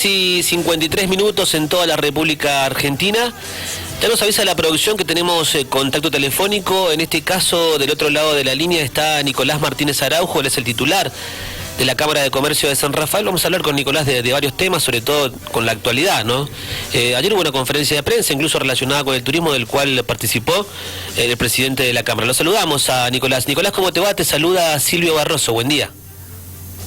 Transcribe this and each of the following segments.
Sí, 53 minutos en toda la República Argentina. Ya nos avisa la producción que tenemos contacto telefónico. En este caso, del otro lado de la línea está Nicolás Martínez Araujo, él es el titular de la Cámara de Comercio de San Rafael. Vamos a hablar con Nicolás de varios temas, sobre todo con la actualidad, ¿no? Ayer hubo una conferencia de prensa, incluso relacionada con el turismo, del cual participó el presidente de la Cámara. Lo saludamos a Nicolás. Nicolás, ¿cómo te va? Te saluda Silvio Barroso. Buen día.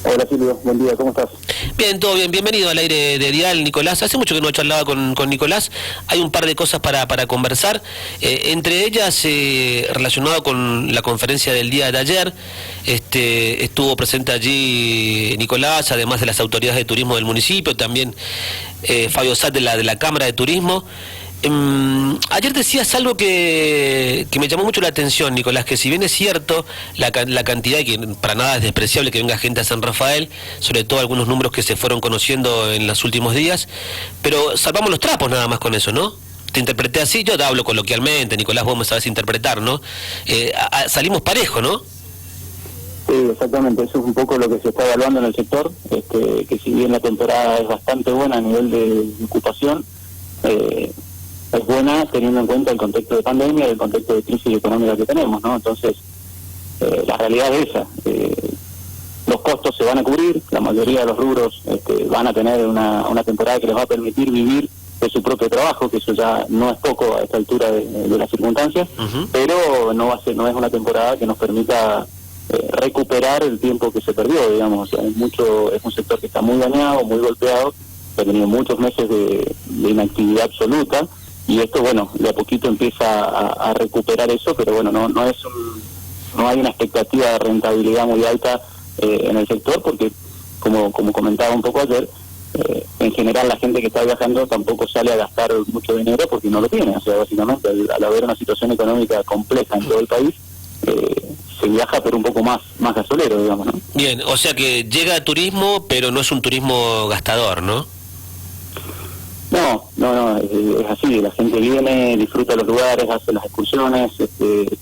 Hola Silvio, buen día, ¿cómo estás? Bien, todo bien, bienvenido al aire de Dial, Nicolás. Hace mucho que no charlaba con Nicolás, hay un par de cosas para conversar, entre ellas relacionado con la conferencia del día de ayer. Estuvo presente allí Nicolás, además de las autoridades de turismo del municipio, también Fabio Sat de la Cámara de Turismo. Ayer decías algo que me llamó mucho la atención, Nicolás, que si bien es cierto la cantidad, y que para nada es despreciable que venga gente a San Rafael, sobre todo algunos números que se fueron conociendo en los últimos días, pero salvamos los trapos nada más con eso, ¿no? Te interpreté así, yo te hablo coloquialmente, Nicolás, vos me sabés interpretar, ¿no? Salimos parejo, ¿no? Sí, exactamente, eso es un poco lo que se está evaluando en el sector, que si bien la temporada es bastante buena a nivel de ocupación, es buena teniendo en cuenta el contexto de pandemia y el contexto de crisis económica que tenemos, ¿no? Entonces, la realidad es esa. Los costos se van a cubrir, la mayoría de los rubros van a tener una temporada que les va a permitir vivir de su propio trabajo, que eso ya no es poco a esta altura de las circunstancias, pero no es una temporada que nos permita recuperar el tiempo que se perdió, digamos. O sea, es un sector que está muy dañado, muy golpeado, ha tenido muchos meses de inactividad absoluta, y esto, bueno, de a poquito empieza a recuperar eso, pero bueno, no hay una expectativa de rentabilidad muy alta en el sector, porque como comentaba un poco ayer, en general la gente que está viajando tampoco sale a gastar mucho dinero porque no lo tiene. O sea, básicamente al haber una situación económica compleja en todo el país, se viaja pero un poco más gasolero, digamos, ¿no? Bien, o sea que llega turismo, pero no es un turismo gastador, ¿no? No, es así, la gente viene, disfruta los lugares, hace las excursiones,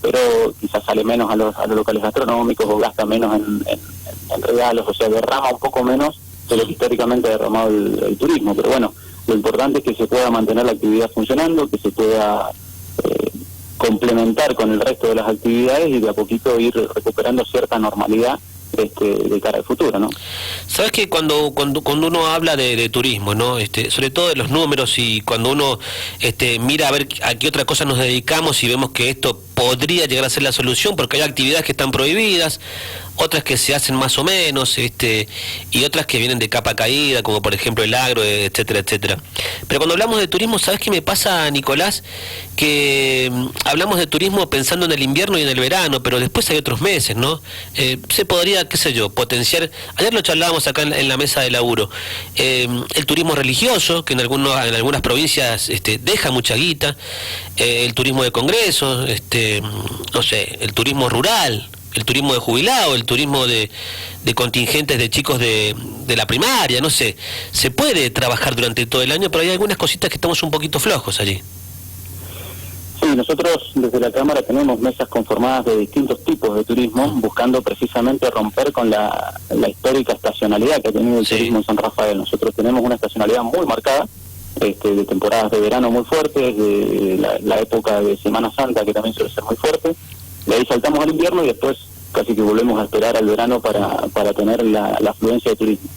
pero quizás sale menos a los locales gastronómicos o gasta menos en regalos, o sea, derrama un poco menos de lo que históricamente ha derramado el turismo, pero bueno, lo importante es que se pueda mantener la actividad funcionando, que se pueda complementar con el resto de las actividades y de a poquito ir recuperando cierta normalidad de cara al futuro, ¿no? Sabes que cuando uno habla de turismo, ¿no? Sobre todo de los números, y cuando uno mira a ver a qué otra cosa nos dedicamos y vemos que esto podría llegar a ser la solución, porque hay actividades que están prohibidas, otras que se hacen más o menos, y otras que vienen de capa caída, como por ejemplo el agro, etcétera, etcétera. Pero cuando hablamos de turismo, ¿sabes qué me pasa, Nicolás? Que hablamos de turismo pensando en el invierno y en el verano, pero después hay otros meses, ¿no? Se podría, qué sé yo, potenciar. Ayer lo charlábamos acá en la mesa de laburo. El turismo religioso, que en algunas provincias deja mucha guita, el turismo de congresos, no sé, el turismo rural, el turismo de jubilado, el turismo de contingentes de chicos de la primaria, no sé. Se puede trabajar durante todo el año, pero hay algunas cositas que estamos un poquito flojos allí. Sí, nosotros desde la Cámara tenemos mesas conformadas de distintos tipos de turismo, buscando precisamente romper con la histórica estacionalidad que ha tenido el turismo en San Rafael. Nosotros tenemos una estacionalidad muy marcada, de temporadas de verano muy fuertes, de la época de Semana Santa, que también suele ser muy fuerte. De ahí saltamos al invierno y después casi que volvemos a esperar al verano para tener la afluencia de turismo.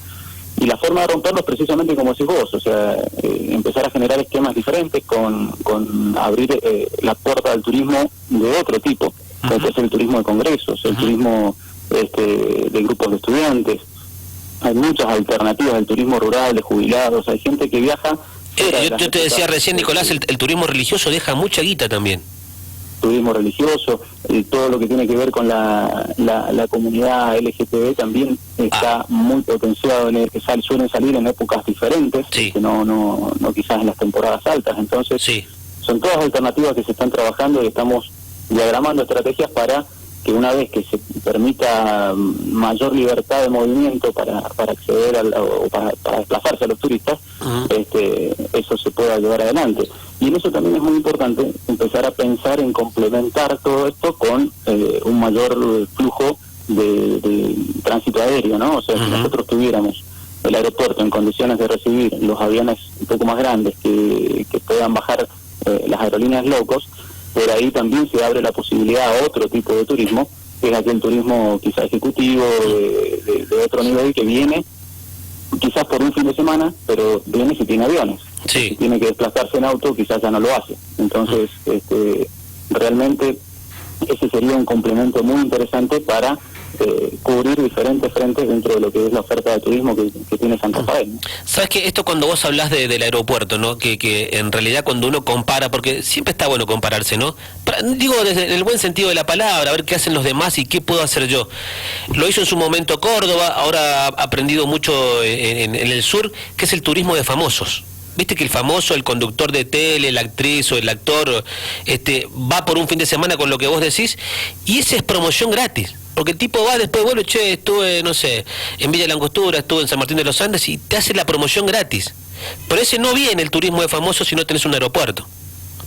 Y la forma de romperlo es precisamente como decís vos, o sea, empezar a generar esquemas diferentes con abrir la puerta al turismo de otro tipo, como es el turismo de congresos, el turismo de grupos de estudiantes. Hay muchas alternativas, el turismo rural, de jubilados, hay gente que viaja. Yo te decía recién, Nicolás, el turismo religioso deja mucha guita también. Turismo religioso, todo lo que tiene que ver con la comunidad LGTB también está muy potenciado, suelen salir en épocas diferentes, que no quizás en las temporadas altas. Entonces son todas alternativas que se están trabajando y estamos diagramando estrategias para que una vez que se permita mayor libertad de movimiento para acceder o para desplazarse a los turistas, eso se pueda llevar adelante. Y en eso también es muy importante empezar a pensar en complementar todo esto con un mayor flujo de tránsito aéreo, ¿no? O sea, si nosotros tuviéramos el aeropuerto en condiciones de recibir los aviones un poco más grandes que puedan bajar las aerolíneas low cost, por ahí también se abre la posibilidad a otro tipo de turismo, que es aquel turismo quizá ejecutivo de otro nivel, que viene quizás por un fin de semana, pero viene si tiene aviones. Sí. Si tiene que desplazarse en auto, quizás ya no lo hace. Entonces, realmente ese sería un complemento muy interesante para cubrir diferentes frentes dentro de lo que es la oferta de turismo que tiene San Rafael, ¿no? Sabes que esto, cuando vos hablás del aeropuerto, ¿no? Que en realidad cuando uno compara, porque siempre está bueno compararse, ¿no? Digo desde el buen sentido de la palabra, a ver qué hacen los demás y qué puedo hacer yo. Lo hizo en su momento Córdoba, ahora ha aprendido mucho en el sur, que es el turismo de famosos. Viste que el famoso, el conductor de tele, la actriz o el actor, va por un fin de semana con lo que vos decís, y esa es promoción gratis. Porque el tipo va, después vuelve, estuve, no sé, en Villa La Angostura, estuve en San Martín de los Andes, y te hace la promoción gratis. Por ese no viene el turismo de famosos si no tenés un aeropuerto.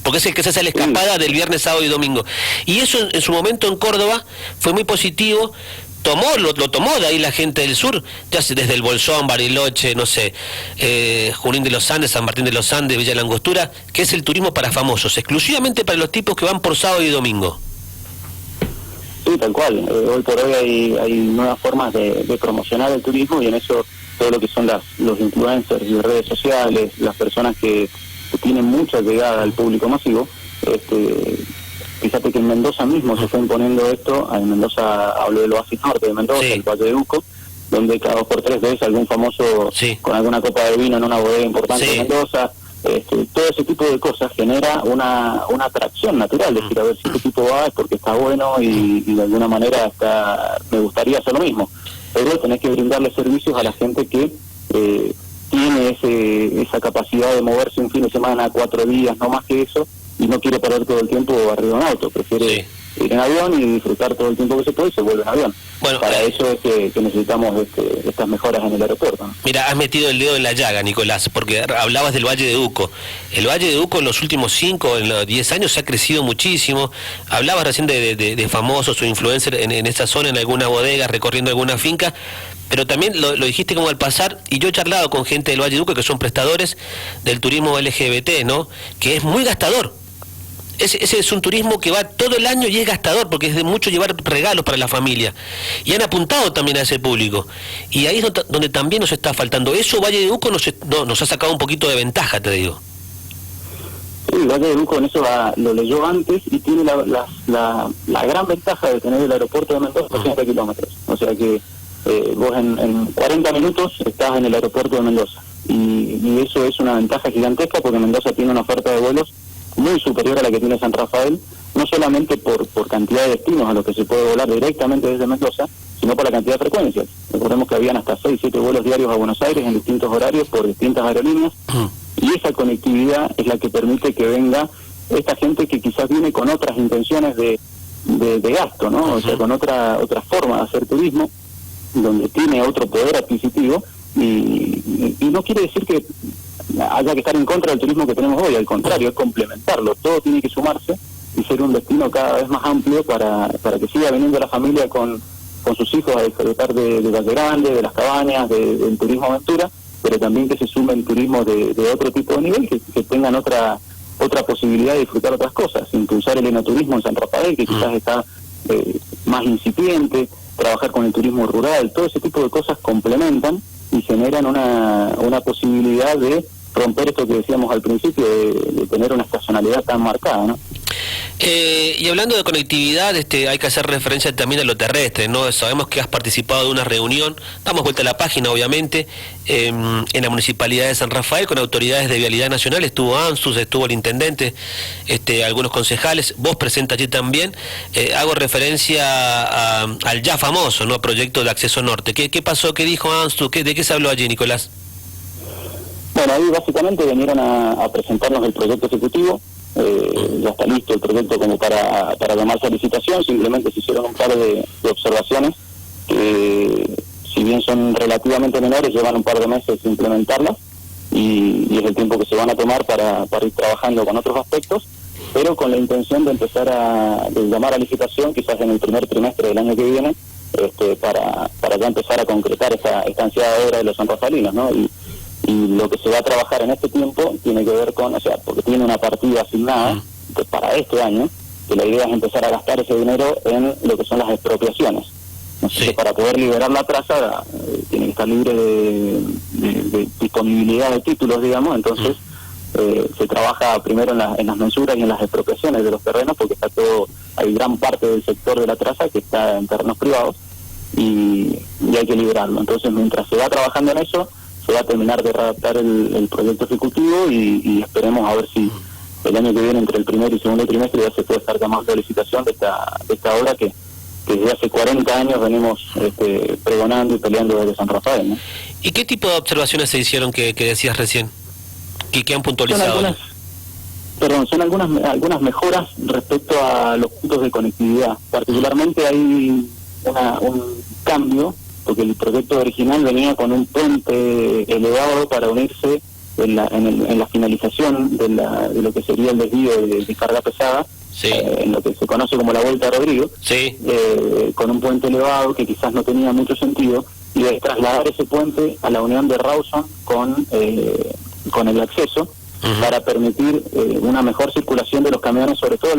Porque es el que se hace la escapada del viernes, sábado y domingo. Y eso en su momento en Córdoba fue muy positivo. Lo tomó de ahí la gente del sur, ya desde el Bolsón, Bariloche, no sé, Junín de los Andes, San Martín de los Andes, Villa La Angostura, que es el turismo para famosos, exclusivamente para los tipos que van por sábado y domingo. Sí, tal cual. Hoy por hoy hay nuevas formas de promocionar el turismo, y en eso todo lo que son los influencers y redes sociales, las personas que tienen mucha llegada al público masivo. Fíjate que en Mendoza mismo se está imponiendo esto. En Mendoza, hablo del Oasis Norte de Mendoza, sí, el Valle de Uco, donde cada 2 por 3 ves algún famoso, sí, con alguna copa de vino en una bodega importante, sí, de Mendoza. Todo ese tipo de cosas genera una atracción natural, es decir, a ver si este tipo va es porque está bueno y de alguna manera me gustaría hacer lo mismo. Pero tenés que brindarle servicios a la gente que tiene esa capacidad de moverse un fin de semana, 4 días, no más que eso, y no quiere perder todo el tiempo arriba de un auto, prefiere, sí, ir en avión y disfrutar todo el tiempo que se puede y se vuelve en avión. Bueno, para eso es que necesitamos estas mejoras en el aeropuerto, ¿no? Mira, has metido el dedo en la llaga, Nicolás, porque hablabas del Valle de Uco. El Valle de Uco en los últimos 5, en los 10 años ha crecido muchísimo. Hablabas recién de famosos o influencers en esa zona, en alguna bodega, recorriendo alguna finca, pero también lo dijiste como al pasar, y yo he charlado con gente del Valle de Uco que son prestadores del turismo LGBT, ¿no? Que es muy gastador. Ese es un turismo que va todo el año y es gastador, porque es de mucho llevar regalos para la familia. Y han apuntado también a ese público. Y ahí es donde también nos está faltando. Eso Valle de Uco nos ha sacado un poquito de ventaja, te digo. Sí, Valle de Uco en eso lo leyó antes y tiene la gran ventaja de tener el aeropuerto de Mendoza a 80 kilómetros. O sea que vos en 40 minutos estás en el aeropuerto de Mendoza. Y eso es una ventaja gigantesca, porque Mendoza tiene una oferta de vuelos muy superior a la que tiene San Rafael, no solamente por cantidad de destinos a los que se puede volar directamente desde Mendoza, sino por la cantidad de frecuencias. Recordemos que habían hasta 6, 7 vuelos diarios a Buenos Aires en distintos horarios por distintas aerolíneas, y esa conectividad es la que permite que venga esta gente que quizás viene con otras intenciones de gasto, ¿no? O sea, con otra forma de hacer turismo, donde tiene otro poder adquisitivo, y no quiere decir que haya que estar en contra del turismo que tenemos hoy, al contrario, es complementarlo. Todo tiene que sumarse y ser un destino cada vez más amplio para que siga viniendo la familia con sus hijos a disfrutar de Valle Grande, de las cabañas, del turismo aventura, pero también que se sume el turismo de otro tipo de nivel, que tengan otra posibilidad de disfrutar otras cosas, impulsar el enoturismo en San Rafael, que quizás está más incipiente, trabajar con el turismo rural. Todo ese tipo de cosas complementan y generan una posibilidad de romper esto que decíamos al principio, de tener una estacionalidad tan marcada, ¿no? Y hablando de conectividad, hay que hacer referencia también a lo terrestre, ¿no? Sabemos que has participado de una reunión, damos vuelta a la página, obviamente, en la Municipalidad de San Rafael, con autoridades de Vialidad Nacional. Estuvo ANSUS, estuvo el Intendente, algunos concejales, vos presente allí también. Hago referencia al ya famoso, ¿no?, proyecto de acceso norte. ¿Qué pasó? ¿Qué dijo ANSUS? ¿De qué se habló allí, Nicolás? Bueno, ahí básicamente vinieron a presentarnos el proyecto ejecutivo. Ya está listo el proyecto como para llamarse a licitación. Simplemente se hicieron un par de observaciones que, si bien son relativamente menores, llevan un par de meses implementarlas, y es el tiempo que se van a tomar para ir trabajando con otros aspectos, pero con la intención de empezar de llamar a licitación quizás en el primer trimestre del año que viene, para ya empezar a concretar esta ansiada obra de los sanrafalinos, ¿no? Y lo que se va a trabajar en este tiempo tiene que ver con, o sea, porque tiene una partida asignada para este año, que la idea es empezar a gastar ese dinero en lo que son las expropiaciones. Entonces, para poder liberar la plaza, tiene que estar libre de disponibilidad de títulos, digamos. Entonces, se trabaja primero en las mensuras y en las expropiaciones de los terrenos, porque hay gran parte del sector de la traza que está en terrenos privados y hay que liberarlo. Entonces, mientras se va trabajando en eso, se va a terminar de redactar el proyecto ejecutivo y esperemos a ver si el año que viene, entre el primer y segundo trimestre, ya se puede estar llamando la licitación de esta obra que desde hace 40 años venimos pregonando y peleando desde San Rafael, ¿no? ¿Y qué tipo de observaciones se hicieron que decías recién? ¿Que han puntualizado? Son algunas mejoras respecto a los puntos de conectividad. Particularmente hay un cambio, porque el proyecto original venía con un puente elevado para unirse en la finalización de lo que sería el desvío de carga pesada, en lo que se conoce como la Vuelta de Rodrigo, con un puente elevado que quizás no tenía mucho sentido, y de trasladar ese puente a la unión de Rawson con el acceso, para permitir una mejor circulación de los camiones, sobre todo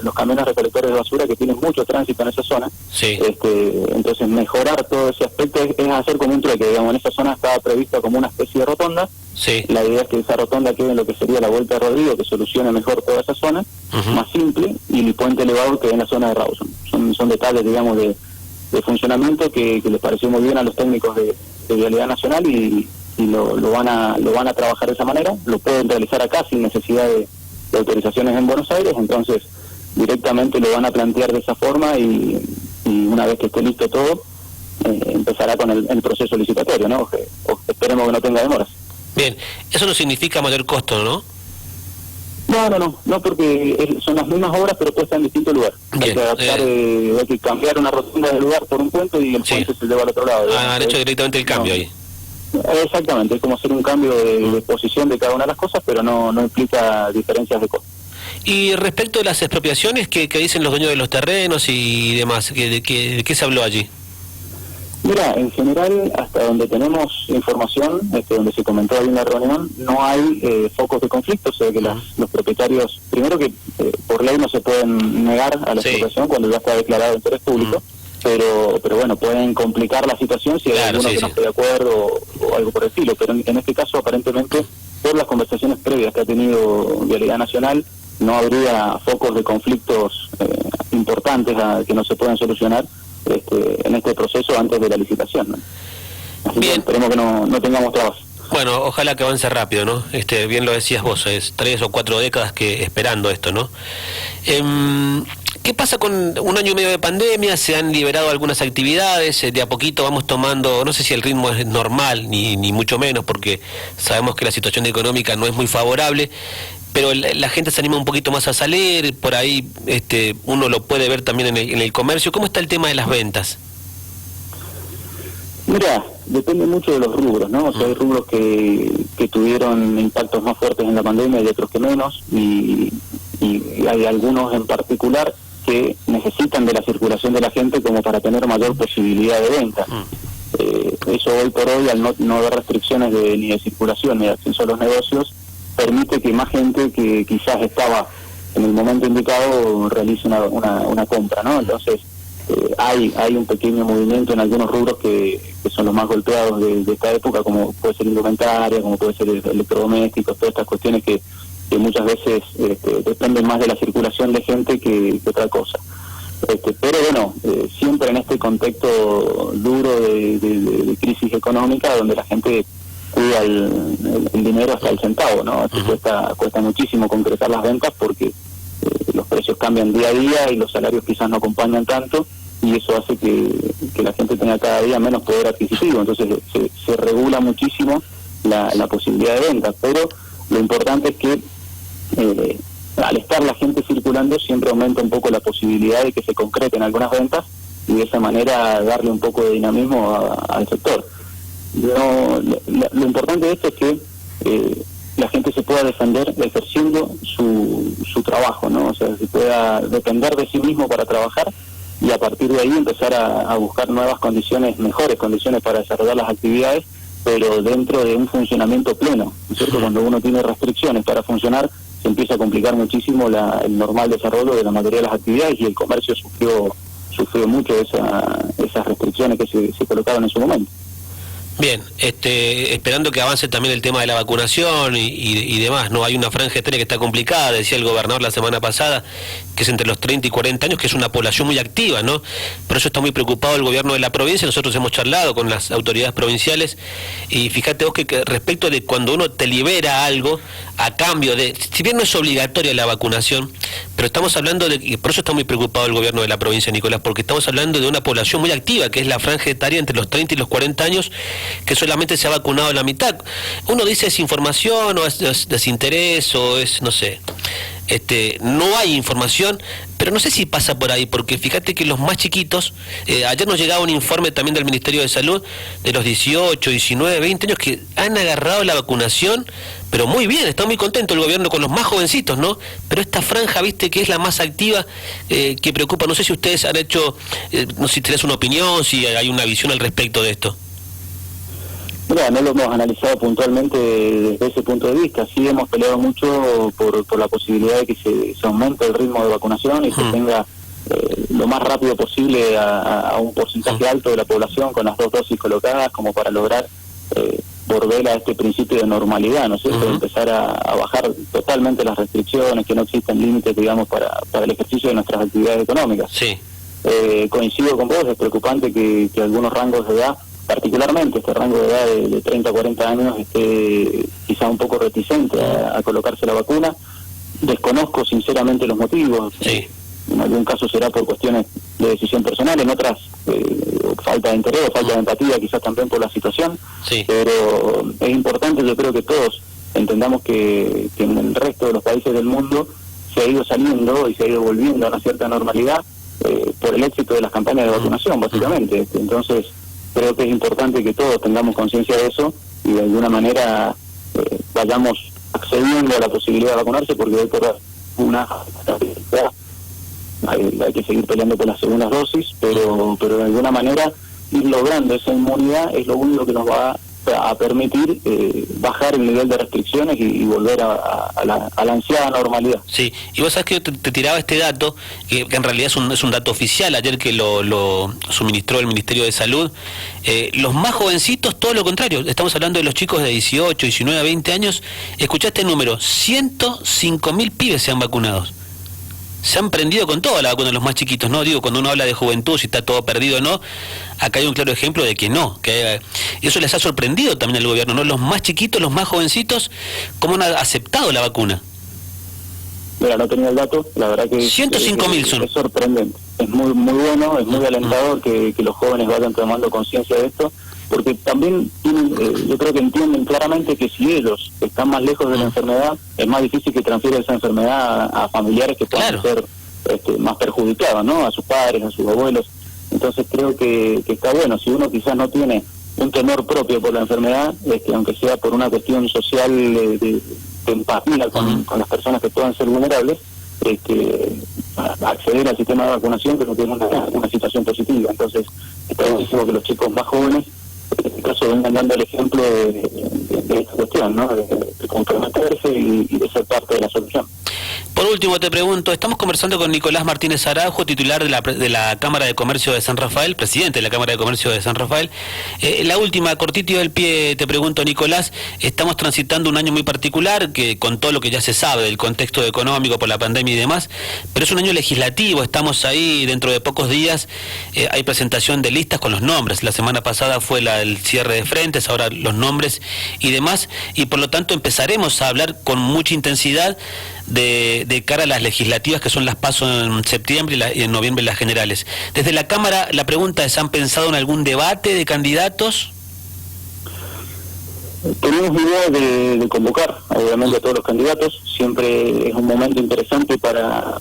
los camiones recolectores de basura que tienen mucho tránsito en esa zona. Entonces mejorar todo ese aspecto es hacer como un trueque, digamos. En esa zona estaba prevista como una especie de rotonda. La idea es que esa rotonda quede en lo que sería la Vuelta de Rodrigo, que solucione mejor toda esa zona, más simple, y el puente elevado quede en la zona de Rawson. Son detalles, digamos, de funcionamiento que les pareció muy bien a los técnicos de Vialidad Nacional y lo van a trabajar de esa manera. Lo pueden realizar acá sin necesidad de autorizaciones en Buenos Aires. Entonces directamente lo van a plantear de esa forma y una vez que esté listo todo, empezará con el proceso licitatorio, ¿no? Esperemos que no tenga demoras. Bien, eso no significa mayor costo, ¿no? No, porque son las mismas obras pero puestas en distinto lugar. Hay que adaptar, hay que cambiar una rotonda de lugar por un puente y el puente se lleva al otro lado. Han hecho directamente el cambio ahí. Exactamente, es como hacer un cambio de posición de cada una de las cosas, pero no implica diferencias de costo. Y respecto de las expropiaciones, ¿qué dicen los dueños de los terrenos y demás? ¿De qué se habló allí? Mira, en general, hasta donde tenemos información, donde se comentó ahí en la reunión, no hay focos de conflicto. O sea que los propietarios, primero que por ley no se pueden negar a la expropiación cuando ya está declarado de interés público, pero bueno, pueden complicar la situación si hay alguno que no esté de acuerdo o algo por el estilo. Pero en este caso, aparentemente, por las conversaciones previas que ha tenido Vialidad Nacional, no habría focos de conflictos importantes que no se puedan solucionar en este proceso antes de la licitación, ¿no? Así que esperemos que no tengamos trabas. Bueno, ojalá que avance rápido, ¿no? Bien lo decías vos, es 3 o 4 décadas que esperando esto, ¿no? ¿Qué pasa con un año y medio de pandemia? Se han liberado algunas actividades, de a poquito vamos tomando, no sé si el ritmo es normal, ni mucho menos, porque sabemos que la situación económica no es muy favorable, pero la gente se anima un poquito más a salir, por ahí uno lo puede ver también en el comercio. ¿Cómo está el tema de las ventas? Mira, depende mucho de los rubros, ¿no? O sea, hay rubros que tuvieron impactos más fuertes en la pandemia y otros que menos, y hay algunos en particular que necesitan de la circulación de la gente como para tener mayor posibilidad de venta. Eso hoy por hoy, al no haber restricciones ni de circulación ni de acceso a los negocios, permite que más gente que quizás estaba en el momento indicado realice una compra, ¿no? Entonces hay un pequeño movimiento en algunos rubros que son los más golpeados de esta época, como puede ser indumentaria, como puede ser electrodomésticos, todas estas cuestiones que muchas veces dependen más de la circulación de gente que otra cosa. Pero bueno, siempre en este contexto duro de crisis económica, donde la gente cuida el dinero hasta el centavo, ¿no? Cuesta muchísimo concretar las ventas porque los precios cambian día a día y los salarios quizás no acompañan tanto, y eso hace que la gente tenga cada día menos poder adquisitivo. Entonces se regula muchísimo la posibilidad de venta, pero lo importante es que al estar la gente circulando siempre aumenta un poco la posibilidad de que se concreten algunas ventas y de esa manera darle un poco de dinamismo al sector. Lo importante de esto es que la gente se pueda defender ejerciendo su trabajo, ¿no? O sea, se pueda depender de sí mismo para trabajar y a partir de ahí empezar a buscar nuevas condiciones, mejores condiciones para desarrollar las actividades, pero dentro de un funcionamiento pleno, ¿no es cierto? Cuando uno tiene restricciones para funcionar, se empieza a complicar muchísimo el normal desarrollo de la mayoría de las actividades, y el comercio sufrió mucho esas restricciones que se colocaron en su momento. Bien, esperando que avance también el tema de la vacunación y demás, ¿no? Hay una franja etaria que está complicada, decía el gobernador la semana pasada, que es entre los 30 y 40 años, que es una población muy activa, ¿no? Por eso está muy preocupado el gobierno de la provincia. Nosotros hemos charlado con las autoridades provinciales, y fíjate vos que respecto de cuando uno te libera algo a cambio de, si bien no es obligatoria la vacunación, pero estamos hablando de, y por eso está muy preocupado el gobierno de la provincia, Nicolás, porque estamos hablando de una población muy activa, que es la franja etaria entre los 30 y los 40 años, que solamente se ha vacunado la mitad. Uno dice, ¿es información o es desinterés o es, no sé? No hay información, pero no sé si pasa por ahí, porque fíjate que los más chiquitos, ayer nos llegaba un informe también del Ministerio de Salud, de los 18, 19, 20 años que han agarrado la vacunación, pero muy bien, está muy contento el gobierno con los más jovencitos, ¿no? Pero esta franja, viste, que es la más activa, que preocupa. No sé si ustedes han hecho, no sé si tenés una opinión, si hay una visión al respecto de esto. Mira, no lo hemos analizado puntualmente desde ese punto de vista. Sí hemos peleado mucho por la posibilidad de que se aumente el ritmo de vacunación y se tenga lo más rápido posible a un porcentaje alto de la población con las 2 dosis colocadas, como para lograr volver a este principio de normalidad, ¿no es cierto? Empezar a bajar totalmente las restricciones, que no existen límites, digamos, para el ejercicio de nuestras actividades económicas. Sí. Coincido con vos, es preocupante que algunos rangos de edad, particularmente este rango de edad de 30 a 40 años, esté quizá un poco reticente a colocarse la vacuna. Desconozco sinceramente los motivos. Sí. En algún caso será por cuestiones de decisión personal, en otras falta de interés o falta de empatía, quizás también por la situación. Sí. Pero es importante, yo creo que todos entendamos que en el resto de los países del mundo se ha ido saliendo y se ha ido volviendo a una cierta normalidad por el éxito de las campañas de vacunación, básicamente. Entonces, creo que es importante que todos tengamos conciencia de eso y de alguna manera vayamos accediendo a la posibilidad de vacunarse, porque hoy por hay que seguir peleando por las segundas dosis, pero de alguna manera ir logrando esa inmunidad es lo único que nos va a permitir bajar el nivel de restricciones y volver a la ansiada normalidad. Sí, y vos sabés que yo te tiraba este dato, que en realidad es un dato oficial, ayer que lo suministró el Ministerio de Salud. Los más jovencitos, todo lo contrario, estamos hablando de los chicos de 18, 19, 20 años. Escuchaste el número, 105.000 pibes se han vacunado. Se han prendido con toda la vacuna de los más chiquitos, ¿no? Digo, cuando uno habla de juventud, si está todo perdido o no, acá hay un claro ejemplo de que no, que eso les ha sorprendido también al gobierno, ¿no? Los más chiquitos, los más jovencitos, ¿cómo han aceptado la vacuna? Mira, no tenía el dato, la verdad que 105.000 son. Es sorprendente, es muy bueno, es muy alentador que los jóvenes vayan tomando conciencia de esto, porque también tienen, yo creo que entienden claramente que si ellos están más lejos de la enfermedad, es más difícil que transfiera esa enfermedad a familiares que puedan ser más perjudicados, ¿no? A sus padres, a sus abuelos. Entonces creo que está bueno. Si uno quizás no tiene un temor propio por la enfermedad, aunque sea por una cuestión social de empatía con las personas que puedan ser vulnerables, acceder al sistema de vacunación, creo que es una situación positiva. Entonces está buenísimo que los chicos más jóvenes en este caso vengan dando el ejemplo de esta cuestión, ¿no? De comprometerse y de ser parte de la solución. Por último te pregunto, estamos conversando con Nicolás Martínez Araujo, titular de la Cámara de Comercio de San Rafael, presidente de la Cámara de Comercio de San Rafael. La última, cortito del pie, te pregunto, Nicolás, estamos transitando un año muy particular, que con todo lo que ya se sabe del contexto económico por la pandemia y demás, pero es un año legislativo, estamos ahí, dentro de pocos días hay presentación de listas con los nombres. La semana pasada fue el cierre de frentes, ahora los nombres y demás, y por lo tanto empezaremos a hablar con mucha intensidad de cara a las legislativas, que son las PASO en septiembre y en noviembre las generales. Desde la Cámara, la pregunta es, ¿han pensado en algún debate de candidatos? Tenemos idea de convocar, obviamente, a todos los candidatos. Siempre es un momento interesante para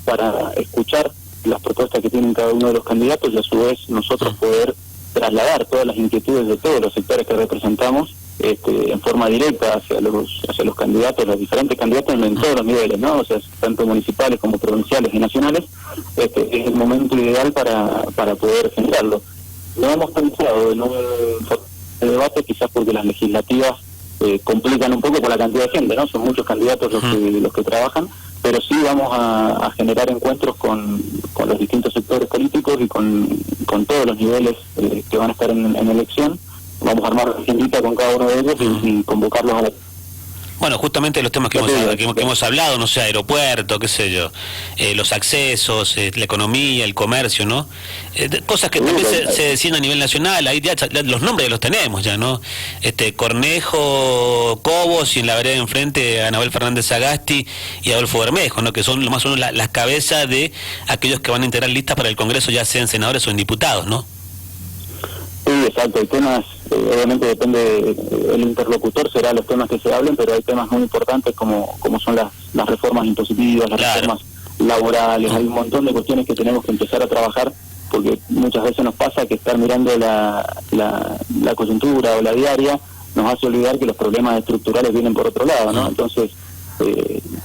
escuchar las propuestas que tienen cada uno de los candidatos y a su vez nosotros poder trasladar todas las inquietudes de todos los sectores que representamos en forma directa hacia los candidatos, los diferentes candidatos en todos los niveles, ¿no? O sea, tanto municipales como provinciales y nacionales, es el momento ideal para poder generarlo. No hemos pensado en un debate, quizás porque las legislativas complican un poco por la cantidad de gente, ¿no? Son muchos candidatos los que trabajan, pero sí vamos a generar encuentros con los distintos sectores políticos y con todos los niveles que van a estar en elección. Vamos a armar una agendita con cada uno de ellos y convocarlos a la... Bueno, justamente los temas que hemos hablado, no sé, aeropuerto, qué sé yo, los accesos, la economía, el comercio, ¿no? Cosas que también se deciden a nivel nacional, ahí ya los nombres ya los tenemos ya, ¿no? Cornejo, Cobos, y en la vereda de enfrente Anabel Fernández Sagasti y Adolfo Bermejo, ¿no? Que son más o menos las cabezas de aquellos que van a integrar listas para el Congreso, ya sean senadores o en diputados, ¿no? Sí, exacto, hay temas, obviamente depende, el interlocutor será los temas que se hablen, pero hay temas muy importantes como son las reformas impositivas, las reformas laborales, hay un montón de cuestiones que tenemos que empezar a trabajar, porque muchas veces nos pasa que estar mirando la coyuntura o la diaria nos hace olvidar que los problemas estructurales vienen por otro lado, ¿no? Entonces,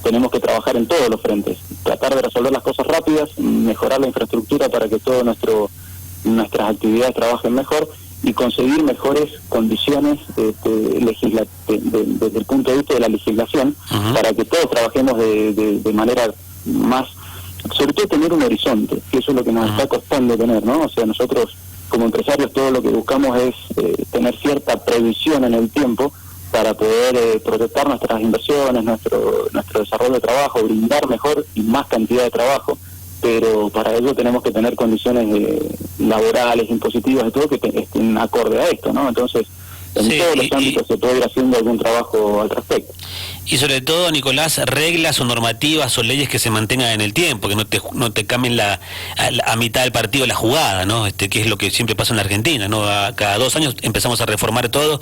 tenemos que trabajar en todos los frentes, tratar de resolver las cosas rápidas, mejorar la infraestructura para que todo nuestras actividades trabajen mejor y conseguir mejores condiciones desde el punto de vista de la legislación, para que todos trabajemos de manera más, sobre todo tener un horizonte, que eso es lo que nos está costando tener, ¿no? O sea, nosotros como empresarios todo lo que buscamos es tener cierta previsión en el tiempo para poder proyectar nuestras inversiones, nuestro desarrollo de trabajo, brindar mejor y más cantidad de trabajo, pero para ello tenemos que tener condiciones laborales, impositivas y todo que estén acorde a esto, ¿no? Entonces, en todos los ámbitos se puede ir haciendo algún trabajo al respecto. Y sobre todo, Nicolás, reglas o normativas o leyes que se mantengan en el tiempo, que no te cambien a mitad del partido la jugada, ¿no? Que es lo que siempre pasa en la Argentina, ¿no? Cada 2 años empezamos a reformar todo,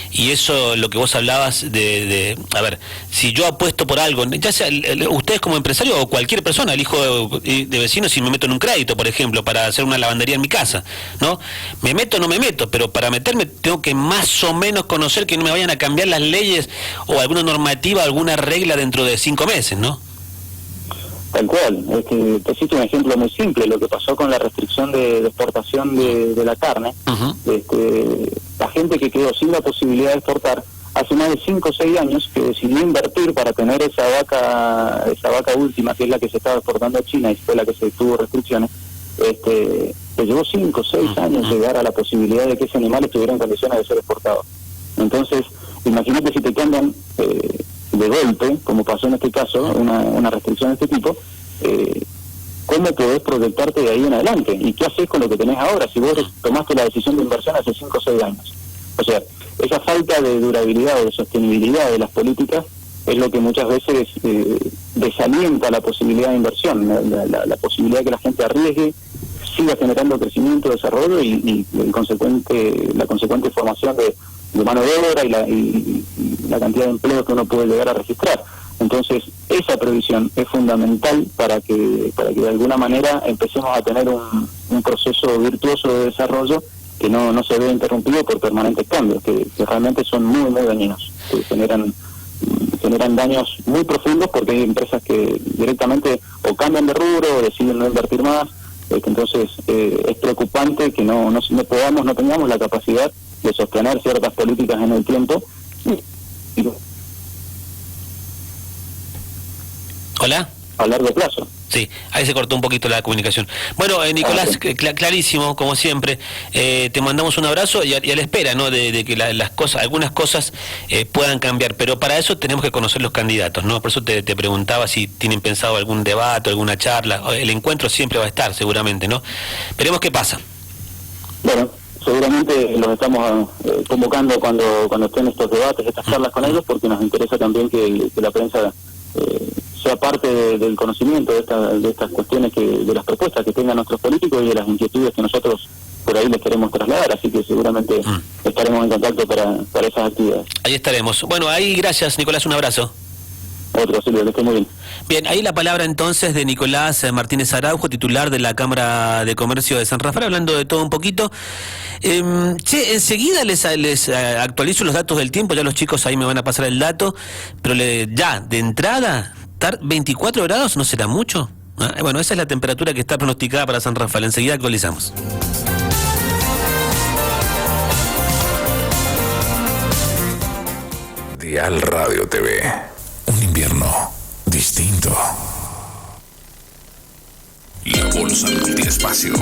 y eso, lo que vos hablabas a ver, si yo apuesto por algo, ya sea ustedes como empresario o cualquier persona, el hijo de vecino, si me meto en un crédito, por ejemplo, para hacer una lavandería en mi casa, ¿no? Me meto o no me meto, pero para meterme tengo que más o menos conocer que no me vayan a cambiar las leyes o alguna normativa, alguna regla dentro de 5 meses, ¿no? Tal cual, es que te cito un ejemplo muy simple, lo que pasó con la restricción de exportación de la carne. La gente que quedó sin la posibilidad de exportar hace más de 5 o 6 años, que decidió invertir para tener esa vaca última, que es la que se estaba exportando a China y fue la que se tuvo restricciones, que llevó 5 o 6 años llegar a la posibilidad de que ese animal estuviera en condiciones de ser exportado. Entonces, imagínate si te cambian de golpe, como pasó en este caso, una restricción de este tipo, ¿cómo podés proyectarte de ahí en adelante? ¿Y qué haces con lo que tenés ahora si vos tomaste la decisión de inversión hace 5 o 6 años? O sea, esa falta de durabilidad o de sostenibilidad de las políticas es lo que muchas veces desalienta la posibilidad de inversión, la posibilidad de que la gente arriesgue, siga generando crecimiento, desarrollo y la consecuente formación de mano de obra y la cantidad de empleos que uno puede llegar a registrar. Entonces, esa previsión es fundamental para que de alguna manera empecemos a tener un proceso virtuoso de desarrollo que no se vea interrumpido por permanentes cambios, que realmente son muy, muy dañinos, que generan daños muy profundos, porque hay empresas que directamente o cambian de rubro o deciden no invertir más. Entonces, es preocupante que no tengamos la capacidad de sostener ciertas políticas en el tiempo. ¿Hola? A largo plazo. Sí, ahí se cortó un poquito la comunicación. Bueno, Nicolás, clarísimo, como siempre. Te mandamos un abrazo y a la espera, ¿no? De que algunas cosas puedan cambiar, pero para eso tenemos que conocer los candidatos, ¿no? Por eso te preguntaba si tienen pensado algún debate, alguna charla. El encuentro siempre va a estar, seguramente, ¿no? Veremos qué pasa. Bueno, seguramente los estamos convocando cuando estén estos debates, estas charlas con ellos, porque nos interesa también que la prensa sea parte del conocimiento de estas cuestiones, de las propuestas que tengan nuestros políticos y de las inquietudes que nosotros por ahí les queremos trasladar, así que seguramente estaremos en contacto para esas actividades. Ahí estaremos. Bueno, ahí gracias, Nicolás, un abrazo. Otro, Silvio, que esté muy bien. Bien, ahí la palabra entonces de Nicolás Martínez Araujo, titular de la Cámara de Comercio de San Rafael, hablando de todo un poquito. Enseguida les actualizo los datos del tiempo, ya los chicos ahí me van a pasar el dato, pero ya, de entrada, 24 grados, ¿no será mucho? Bueno, esa es la temperatura que está pronosticada para San Rafael, enseguida actualizamos. Dial Radio TV. Un invierno distinto. La bolsa multiespacio.